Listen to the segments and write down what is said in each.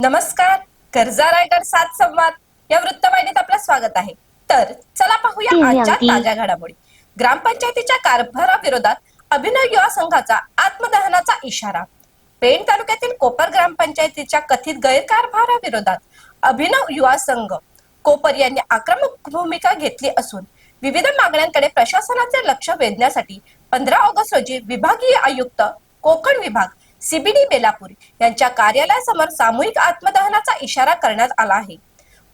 नमस्कार. कर्जा रायगड 7 संवाद या वृत्तवाहिनीत आपलं स्वागत आहे. तर चला पाहूया आजच्या ताज्या घडामोडी. ग्रामपंचायतीच्या कारभाराविरोधात अभिनव युवा संघाचा आत्मदहनाचा इशारा. पेण तालुक्यातील कोपर ग्रामपंचायतीच्या कथित गैरकारभाराविरोधात अभिनव युवा संघ कोपर यांनी आक्रमक भूमिका घेतली असून विविध मागण्यांकडे प्रशासनाचे लक्ष वेधण्यासाठी 15 ऑगस्ट रोजी विभागीय आयुक्त कोकण विभाग सीबीडी बेलापूर यांच्या कार्यालयासमोर सामूहिक आत्मदहनाचा इशारा करण्यात आला आहे.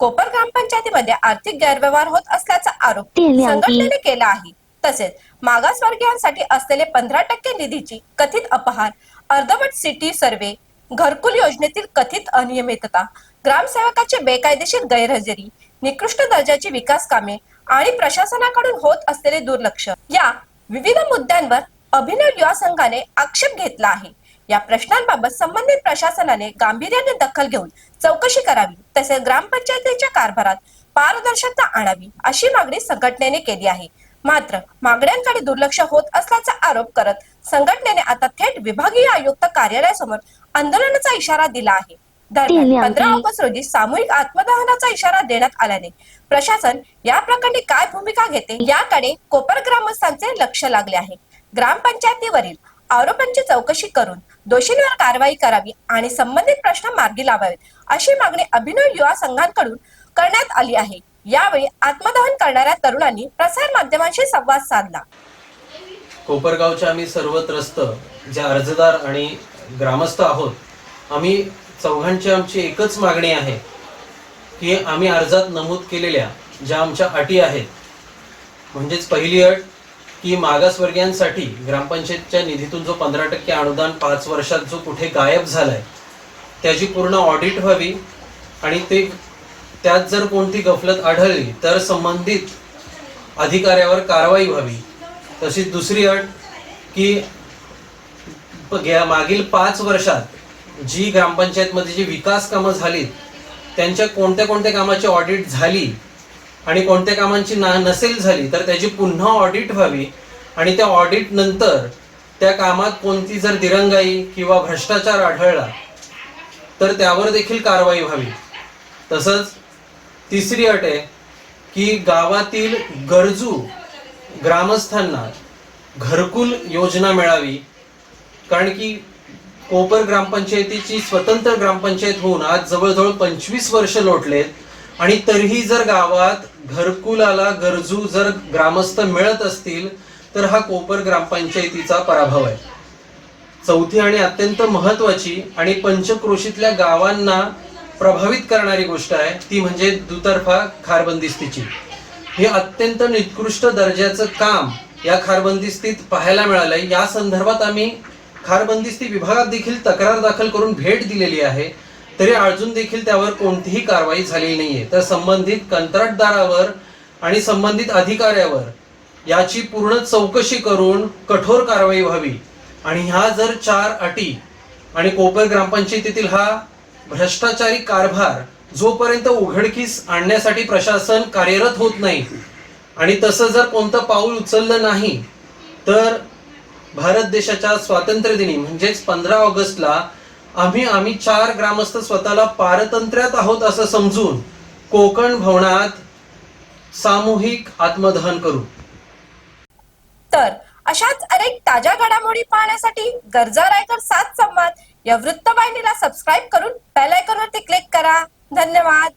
कोपर ग्रामपंचायतीमध्ये आर्थिक गैरव्यवहार होत असल्याचा आरोप संघटनेने केला आहे. तसेच मागासवर्गीयांसाठी असलेले 15% निधीची कथित अपहार, अर्धवट सिटी सर्वे, घरकुल योजनेतील कथित अनियमितता, ग्रामसेवकाची बेकायदेशीर गैरहजेरी, निकृष्ट दर्जाची विकास कामे आणि प्रशासनाकडून होत असलेले दुर्लक्ष या विविध मुद्द्यांवर अभिनव युवा संघाने आक्षेप घेतला आहे. या प्रश्नांबाबत संबंधित प्रशासनाने गांभीर्याने दखल घेऊन चौकशी करावी, तसेच ग्रामपंचायतीच्या कारभारात पारदर्शकता आणावी अशी मागणी संघटनेने केली आहे. मात्र मागण्यांकडे दुर्लक्ष होत असल्याचा आरोप करत संघटनेने आता थेट विभागीय आयुक्त कार्यालयासमोर आंदोलनाचा इशारा दिला आहे. दरम्यान 15 ऑगस्ट रोजी सामूहिक आत्मदहनाचा इशारा देण्यात आल्याने प्रशासन या प्रकरणी काय भूमिका घेते याकडे कोपर ग्रामस्थांचे लक्ष लागले आहे. ग्रामपंचायतीवरील आरोपांची चौकशी करून दोषींवर कारवाई करावी आणि संबंधित प्रश्न मार्गी लावावेत अशी मागणी अभिनव युवा संघांकडून करण्यात आली आहे. यावेळी आत्मदहन करणाऱ्या तरुणांनी प्रसार माध्यमांशी संवाद साधला. कोपरगावच्या आम्ही सर्व त्रस्त जे अर्जदार आणि ग्रामस्थ आहोत, आम्ही चौघांची आमची एकच मागणी आहे की आम्ही अर्जात नमूद केलेल्या ज्या आमच्या अटी आहेत, म्हणजेच पहिली अट की मागासवर्गीयांसाठी ग्रामपंचायतच्या निधीतून जो 15% अनुदान 5 वर्षात जो कुठे गायब झालाय त्याची पूर्ण ऑडिट व्हावी आणि त्यात जर कोणती गफलत आढळली तर संबंधित अधिकाऱ्यावर कारवाई व्हावी. तशीच दुसरी अट की मागील 5 वर्षात जी ग्रामपंचायतमध्ये जी विकास कामं झाली त्यांच्या कोणत्या कोणत्या कामाची ऑडिट झाली आणि कोणत्या कामांची नसेल झाली तर त्याची पुन्हा ऑडिट व्हावी आणि त्या ऑडिट नंतर त्या कामात कोणती जर दिरंगाई किंवा भ्रष्टाचार आढळला तर त्यावर देखील कारवाई व्हावी. तसंच तिसरी अट आहे की गावातील गरजू ग्रामस्थांना घरकुल योजना मिळावी, कारण की कोपर ग्रामपंचायतीची स्वतंत्र ग्रामपंचायत होऊन आज जवळजवळ 25 वर्ष लोटलेत आणि तरीही जर गावात घरकुलाला गरजू जर ग्रामस्थ मिळत असतील तर हा कोपर ग्रामपंचायतीचा पराभव आहे. चौथी आणि अत्यंत महत्वाची आणि पंचक्रोशीतल्या गावांना प्रभावित करणारी गोष्ट आहे ती म्हणजे दुतर्फा खारबंदिस्तीची. हे अत्यंत निकृष्ट दर्जाचं काम या खारबंदिस्तीत पाहायला मिळालंय. या संदर्भात आम्ही खारबंदिस्ती विभागात देखील तक्रार दाखल करून भेट दिलेली आहे, तरी अजून देखील त्यावर कोणतीही कारवाई झालेली नाहीये. तर संबंधित कंत्राटदारावर आणि संबंधित अधिकाऱ्यावर याची पूर्ण चौकशी करून कठोर कारवाई व्हावी आणि ह्या जर 4 अटी आणि कोपर ग्रामपंचायतीतील हा भ्रष्टाचारी कारभार जोपर्यंत उघडकीस आणण्यासाठी प्रशासन कार्यरत होत नाही आणि तसं जर कोणतं पाऊल उचललं नाही तर भारत देशाच्या स्वातंत्र्य दिनी म्हणजेच 15 ऑगस्टला आम्ही 4 ग्रामस्थ स्वतःला पारतंत्र्यात आहोत असं समजून कोकण भवनात सामूहिक आत्मदहन करू. तर अशाच अनेक ताज्या घडामोडी पाहण्यासाठी कर्जा रायगड 7 संवाद या वृत्तवाहिनीला सबस्क्राईब करून बेल आयकॉनवरती क्लिक करा. धन्यवाद.